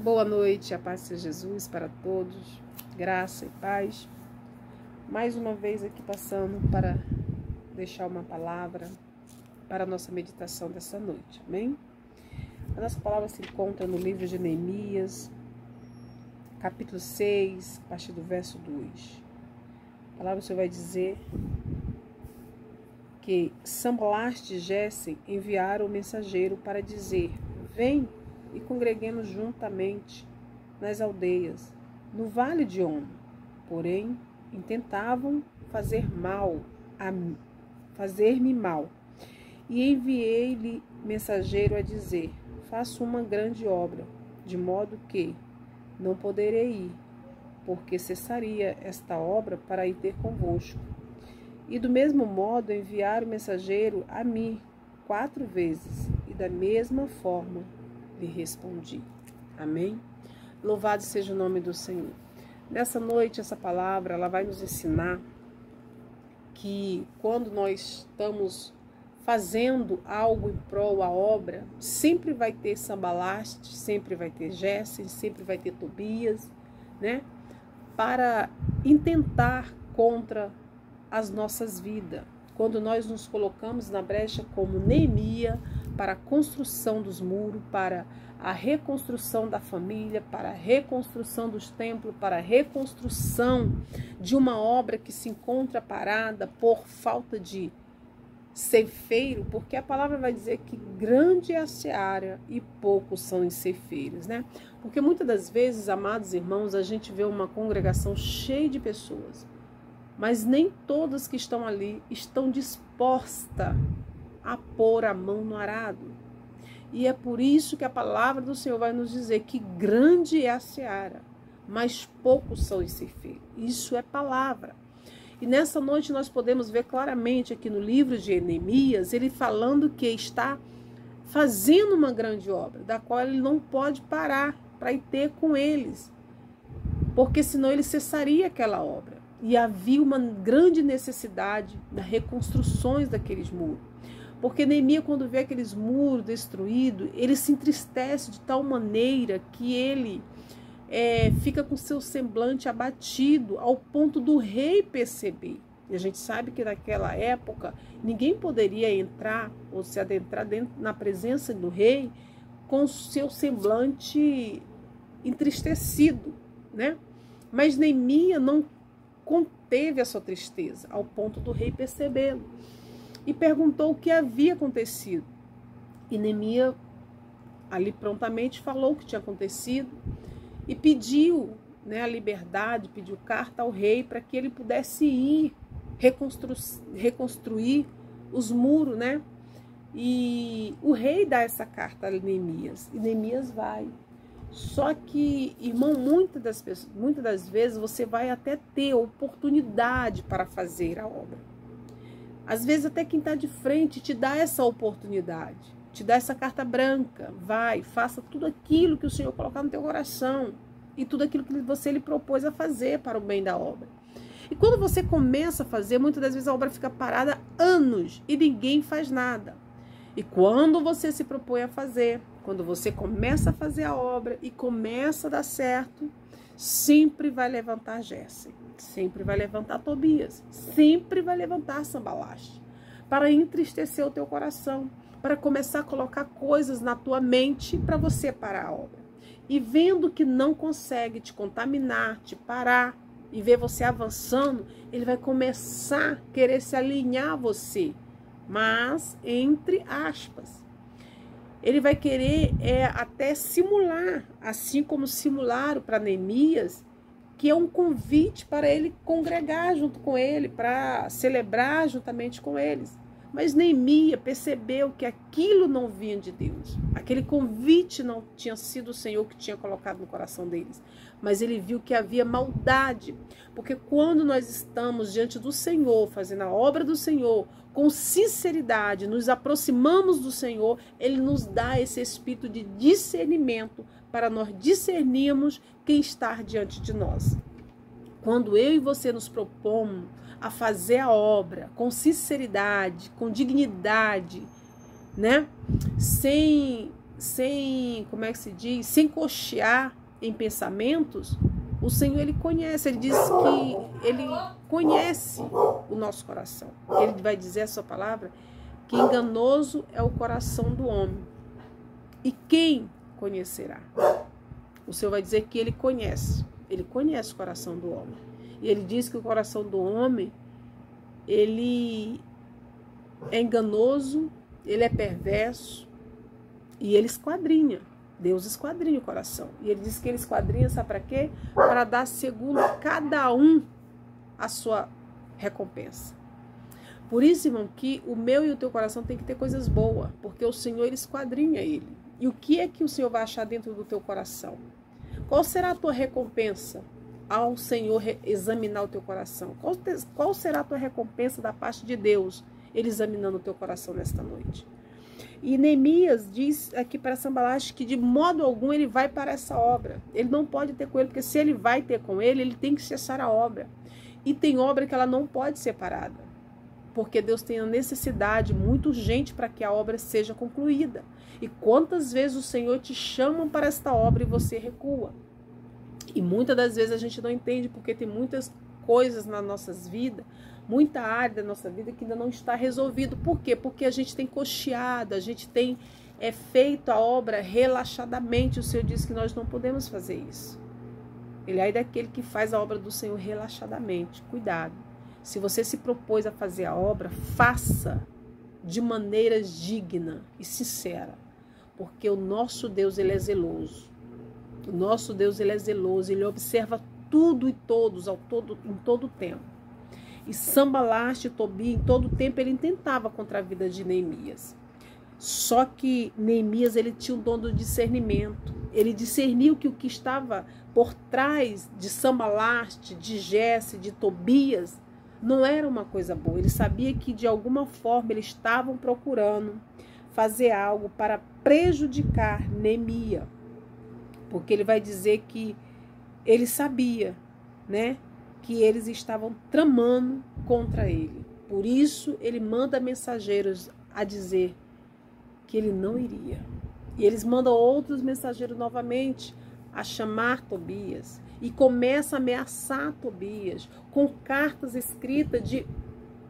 Boa noite, a paz de Jesus para todos, graça e paz. Mais uma vez aqui passando para deixar uma palavra para a nossa meditação dessa noite, amém? A nossa palavra se encontra no livro de Neemias, capítulo 6, a partir do verso 2. A palavra do Senhor vai dizer que Sanbalate e Gésem enviaram o mensageiro para dizer: vem e congreguemos juntamente nas aldeias, no vale de Ono. Porém, intentavam fazer-me mal. E enviei-lhe mensageiro a dizer: faço uma grande obra, de modo que não poderei ir, porque cessaria esta obra para ir ter convosco. E do mesmo modo enviaram o mensageiro a mim 4 vezes, e da mesma forma lhe respondi. Amém? Louvado seja o nome do Senhor. Nessa noite, essa palavra, ela vai nos ensinar que quando nós estamos fazendo algo em prol à obra, sempre vai ter Sanbalate, sempre vai ter Gésem, sempre vai ter Tobias, né? Para intentar contra as nossas vidas. Quando nós nos colocamos na brecha como Neemias, para a construção dos muros, para a reconstrução da família, para a reconstrução dos templos, para a reconstrução de uma obra que se encontra parada por falta de ceifeiro, porque a palavra vai dizer que grande é a seara e poucos são os ceifeiros, né? Porque muitas das vezes, amados irmãos, a gente vê uma congregação cheia de pessoas, mas nem todas que estão ali estão dispostas a pôr a mão no arado. E é por isso que a palavra do Senhor vai nos dizer que grande é a seara, mas poucos são os ceifeiros. Isso é palavra. E nessa noite nós podemos ver claramente aqui no livro de Neemias, ele falando que está fazendo uma grande obra, da qual ele não pode parar para ir ter com eles, porque senão ele cessaria aquela obra. E havia uma grande necessidade das reconstruções daqueles muros. Porque Neemias, quando vê aqueles muros destruídos, ele se entristece de tal maneira que ele fica com seu semblante abatido, ao ponto do rei perceber. E a gente sabe que naquela época ninguém poderia entrar ou se adentrar na presença do rei com seu semblante entristecido, né? Mas Neemias não conteve a sua tristeza, ao ponto do rei percebê-lo. E perguntou o que havia acontecido. E Neemias ali prontamente falou o que tinha acontecido e pediu, né, a liberdade, pediu carta ao rei para que ele pudesse ir reconstruir os muros, né? E o rei dá essa carta a Neemias, e Neemias vai. Só que, irmão, muitas das vezes você vai até ter oportunidade para fazer a obra. Às vezes até quem está de frente te dá essa oportunidade, te dá essa carta branca. Vai, faça tudo aquilo que o Senhor colocar no teu coração e tudo aquilo que você lhe propôs a fazer para o bem da obra. E quando você começa a fazer, muitas das vezes a obra fica parada anos e ninguém faz nada. E quando você se propõe a fazer, quando você começa a fazer a obra e começa a dar certo, sempre vai levantar Gésem, sempre vai levantar Tobias, sempre vai levantar Sanbalate, para entristecer o teu coração, para começar a colocar coisas na tua mente para você parar a obra. E vendo que não consegue te contaminar, te parar e ver você avançando, ele vai começar a querer se alinhar a você, mas entre aspas. Ele vai querer até simular, assim como simularam para Neemias, que é um convite para ele congregar junto com ele, para celebrar juntamente com eles. Mas Neemias percebeu que aquilo não vinha de Deus. Aquele convite não tinha sido o Senhor que tinha colocado no coração deles. Mas ele viu que havia maldade. Porque quando nós estamos diante do Senhor, fazendo a obra do Senhor, com sinceridade, nos aproximamos do Senhor, ele nos dá esse espírito de discernimento para nós discernirmos quem está diante de nós. Quando eu e você nos propomos a fazer a obra com sinceridade, com dignidade, né? Sem como é que se diz, sem cochear em pensamentos, o Senhor, Ele conhece. Ele diz que Ele conhece o nosso coração. Ele vai dizer a sua palavra que enganoso é o coração do homem. E quem conhecerá? O Senhor vai dizer que Ele conhece o coração do homem. E Ele diz que o coração do homem, ele é enganoso, ele é perverso e ele esquadrinha. Deus esquadrinha o coração. E Ele diz que Ele esquadrinha, sabe para quê? Para dar segundo a cada um a sua recompensa. Por isso, irmão, que o meu e o teu coração tem que ter coisas boas, porque o Senhor, Ele esquadrinha ele. E o que é que o Senhor vai achar dentro do teu coração? Qual será a tua recompensa ao Senhor examinar o teu coração? Qual será a tua recompensa da parte de Deus, Ele examinando o teu coração nesta noite? E Neemias diz aqui para Sanbalate que de modo algum ele vai para essa obra. Ele não pode ter com ele, porque se ele vai ter com ele, ele tem que cessar a obra. E tem obra que ela não pode ser parada, porque Deus tem a necessidade muito urgente para que a obra seja concluída. E quantas vezes o Senhor te chama para esta obra e você recua? E muitas das vezes a gente não entende, porque tem muitas coisas nas nossas vidas, muita área da nossa vida que ainda não está resolvido. Por quê? Porque a gente tem cocheado, a gente tem feito a obra relaxadamente. O Senhor diz que nós não podemos fazer isso. Ele é daquele que faz a obra do Senhor relaxadamente. Cuidado. Se você se propôs a fazer a obra, faça de maneira digna e sincera. Porque o nosso Deus, Ele é zeloso. O nosso Deus, Ele é zeloso. Ele observa tudo e todos em todo o tempo. E Sanbalate e Tobia, em todo o tempo, ele intentava contra a vida de Neemias. Só que Neemias, ele tinha o dom do discernimento. Ele discerniu que o que estava por trás de Sanbalate, de Gesse, de Tobias, não era uma coisa boa. Ele sabia que de alguma forma eles estavam procurando fazer algo para prejudicar Neemias. Porque ele vai dizer que ele sabia, né, que eles estavam tramando contra ele. Por isso, ele manda mensageiros a dizer que ele não iria. E eles mandam outros mensageiros novamente a chamar Tobias. E começa a ameaçar Tobias com cartas escritas de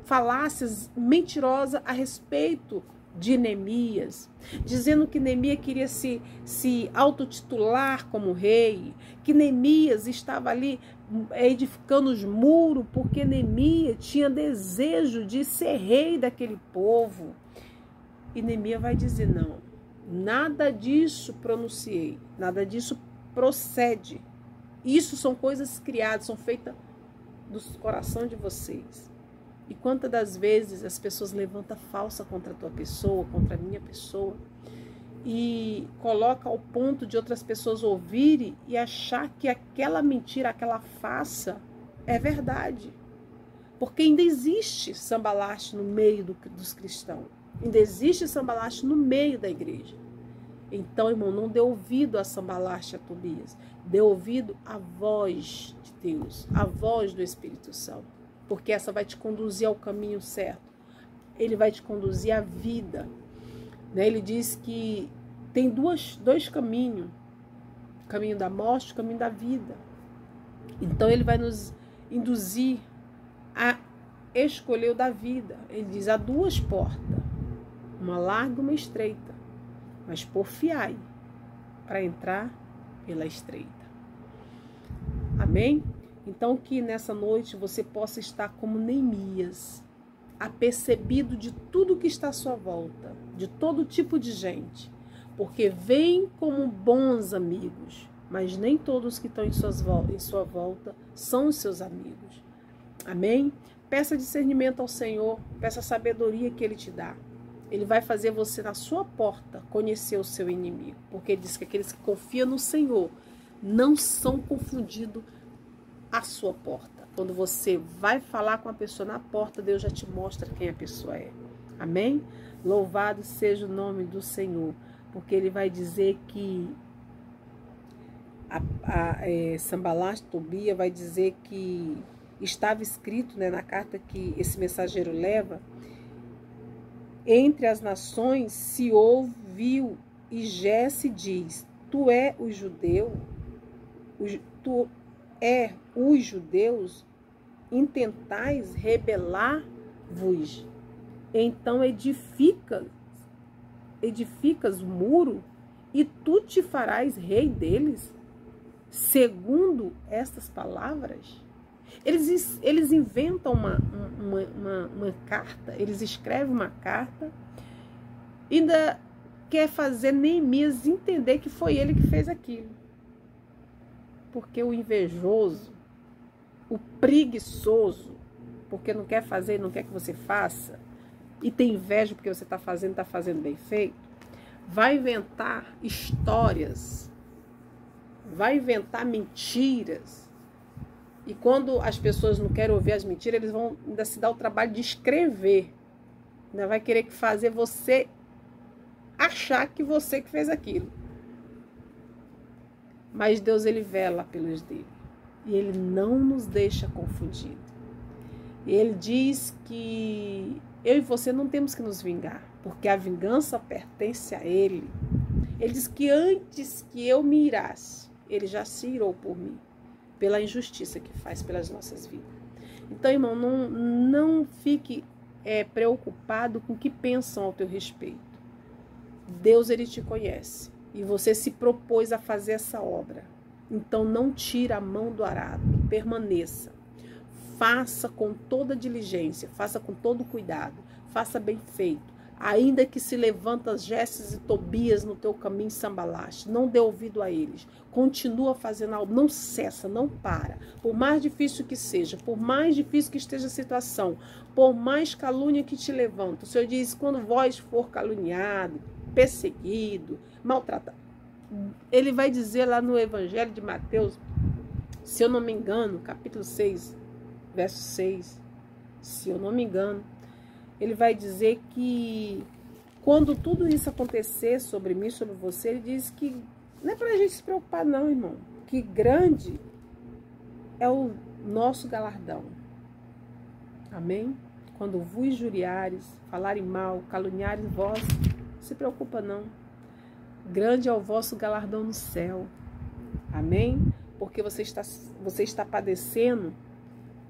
falácias mentirosas a respeito de Neemias, dizendo que Neemias queria se autotitular como rei, que Neemias estava ali edificando os muros porque Neemias tinha desejo de ser rei daquele povo. E Neemias vai dizer: não, nada disso pronunciei, nada disso procede. Isso são coisas criadas, são feitas do coração de vocês. E quantas das vezes as pessoas levantam falsa contra a tua pessoa, contra a minha pessoa, e coloca ao ponto de outras pessoas ouvirem e achar que aquela mentira, aquela farsa é verdade. Porque ainda existe Sanbalate no meio dos cristãos. Ainda existe Sanbalate no meio da igreja. Então, irmão, não dê ouvido a Sanbalate, a Tobias. Dê ouvido à voz de Deus, à voz do Espírito Santo. Porque essa vai te conduzir ao caminho certo. Ele vai te conduzir à vida. Né? Ele diz que tem dois caminhos. O caminho da morte e o caminho da vida. Então ele vai nos induzir a escolher o da vida. Ele diz: há duas portas. Uma larga e uma estreita. Mas porfiai para entrar pela estreita. Amém? Então que nessa noite você possa estar como Neemias, apercebido de tudo que está à sua volta, de todo tipo de gente, porque vêm como bons amigos, mas nem todos que estão em sua volta são os seus amigos. Amém? Peça discernimento ao Senhor, peça a sabedoria que Ele te dá. Ele vai fazer você na sua porta conhecer o seu inimigo, porque Ele diz que aqueles que confiam no Senhor não são confundidos à sua porta. Quando você vai falar com a pessoa na porta, Deus já te mostra quem a pessoa é. Amém? Louvado seja o nome do Senhor, porque Ele vai dizer que Sanbalate, Tobia, vai dizer que estava escrito, né, na carta que esse mensageiro leva: entre as nações se ouviu E Jesse diz: tu é os judeus, os judeus intentais rebelar-vos. Então edificas o muro e tu te farás rei deles? Segundo estas palavras, eles inventam uma carta, eles escrevem uma carta, ainda quer fazer Neemias entender que foi ele que fez aquilo. Porque o invejoso, o preguiçoso, porque não quer fazer, não quer que você faça, e tem inveja porque você está fazendo bem feito, vai inventar histórias, vai inventar mentiras. E quando as pessoas não querem ouvir as mentiras, eles vão ainda se dar o trabalho de escrever. Ainda vai querer fazer você achar que você que fez aquilo. Mas Deus, ele vela pelos dele. E ele não nos deixa confundido. Ele diz que eu e você não temos que nos vingar, porque a vingança pertence a ele. Ele diz que antes que eu me irasse, ele já se irou por mim, pela injustiça que faz pelas nossas vidas. Então, irmão, não fique preocupado com o que pensam ao teu respeito. Deus, ele te conhece e você se propôs a fazer essa obra. Então, não tira a mão do arado, permaneça. Faça com toda diligência, faça com todo cuidado, faça bem feito. Ainda que se levanta Gesses e Tobias no teu caminho, Sambalaste, não dê ouvido a eles. Continua fazendo algo, não cessa, não para. Por mais difícil que seja, por mais difícil que esteja a situação, por mais calúnia que te levanta. O Senhor diz, quando vós for caluniado, perseguido, maltratado, ele vai dizer lá no Evangelho de Mateus, se eu não me engano, capítulo 6, verso 6, se eu não me engano, ele vai dizer que quando tudo isso acontecer sobre mim, sobre você, ele diz que não é para a gente se preocupar não, irmão, que grande é o nosso galardão. Amém? Quando vos injuriares, falarem mal, caluniares vós, não se preocupa não. Grande é o vosso galardão no céu. Amém? Porque você está padecendo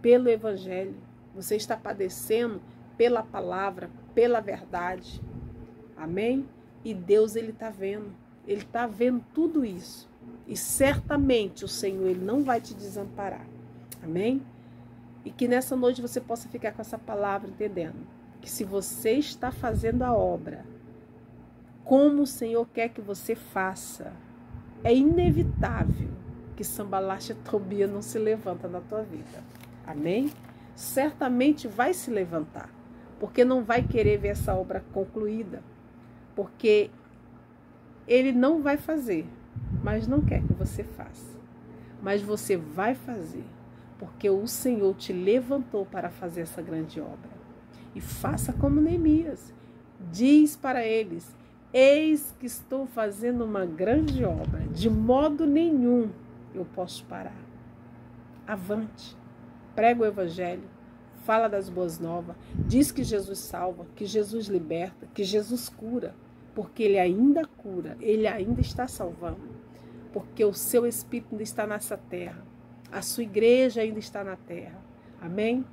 pelo Evangelho. Você está padecendo pela palavra, pela verdade. Amém? E Deus, ele está vendo. Ele está vendo tudo isso. E certamente o Senhor, ele não vai te desamparar. Amém? E que nessa noite você possa ficar com essa palavra entendendo. Que se você está fazendo a obra como o Senhor quer que você faça, é inevitável que Sambalaste e Tobias não se levanta na tua vida. Amém? Certamente vai se levantar, porque não vai querer ver essa obra concluída, porque ele não vai fazer, mas não quer que você faça. Mas você vai fazer, porque o Senhor te levantou para fazer essa grande obra. E faça como Neemias. Diz para eles, eis que estou fazendo uma grande obra, de modo nenhum eu posso parar. Avante, prega o Evangelho, fala das boas novas, diz que Jesus salva, que Jesus liberta, que Jesus cura, porque ele ainda cura, ele ainda está salvando, porque o seu Espírito ainda está nessa terra, a sua igreja ainda está na terra, amém?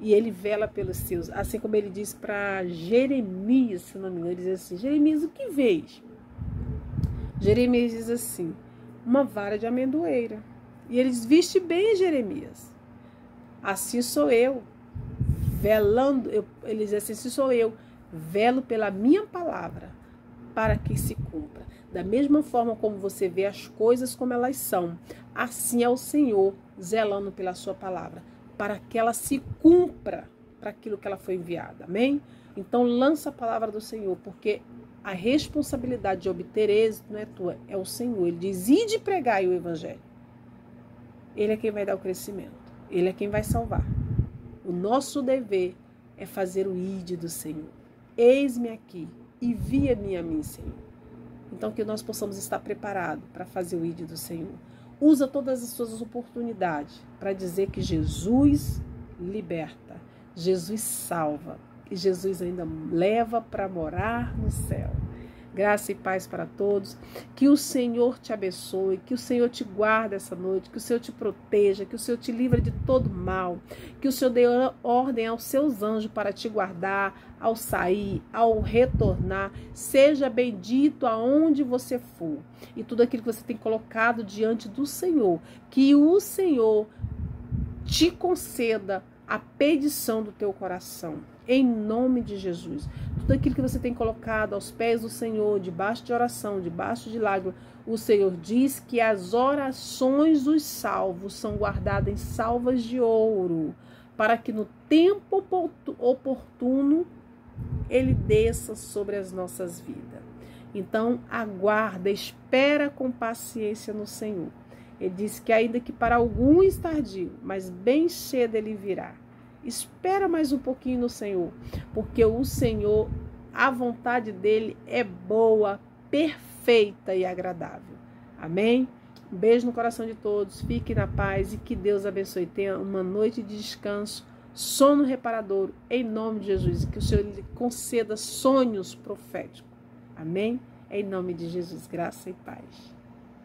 E ele vela pelos seus, assim como ele diz para Jeremias, se não me engano, ele diz assim, Jeremias, o que vês? Jeremias diz assim, uma vara de amendoeira. E ele diz, viste bem, Jeremias, assim sou eu, velando, ele diz assim sou eu, velo pela minha palavra, para que se cumpra. Da mesma forma como você vê as coisas como elas são, assim é o Senhor zelando pela sua palavra, para que ela se cumpra para aquilo que ela foi enviada. Amém? Então lança a palavra do Senhor, porque a responsabilidade de obter êxito não é tua, é o Senhor. Ele diz, ide pregai o Evangelho. Ele é quem vai dar o crescimento. Ele é quem vai salvar. O nosso dever é fazer o ide do Senhor. Eis-me aqui, envia-me a mim, Senhor. Então que nós possamos estar preparados para fazer o ide do Senhor. Usa todas as suas oportunidades para dizer que Jesus liberta, Jesus salva e Jesus ainda leva para morar no céu. Graça e paz para todos. Que o Senhor te abençoe, que o Senhor te guarde essa noite, que o Senhor te proteja, que o Senhor te livre de todo mal, que o Senhor dê ordem aos seus anjos para te guardar, ao sair, ao retornar. Seja bendito aonde você for. E tudo aquilo que você tem colocado diante do Senhor, que o Senhor te conceda a petição do teu coração, em nome de Jesus. Tudo aquilo que você tem colocado aos pés do Senhor, debaixo de oração, debaixo de lágrima, o Senhor diz que as orações dos salvos são guardadas em salvas de ouro, para que no tempo oportuno Ele desça sobre as nossas vidas. Então, aguarda, espera com paciência no Senhor. Ele disse que ainda que para alguns tardio, mas bem cedo Ele virá. Espera mais um pouquinho no Senhor, porque o Senhor, a vontade dEle é boa, perfeita e agradável. Amém? Um beijo no coração de todos, fique na paz e que Deus abençoe. Tenha uma noite de descanso, sono reparador, em nome de Jesus, e que o Senhor lhe conceda sonhos proféticos. Amém? Em nome de Jesus, graça e paz.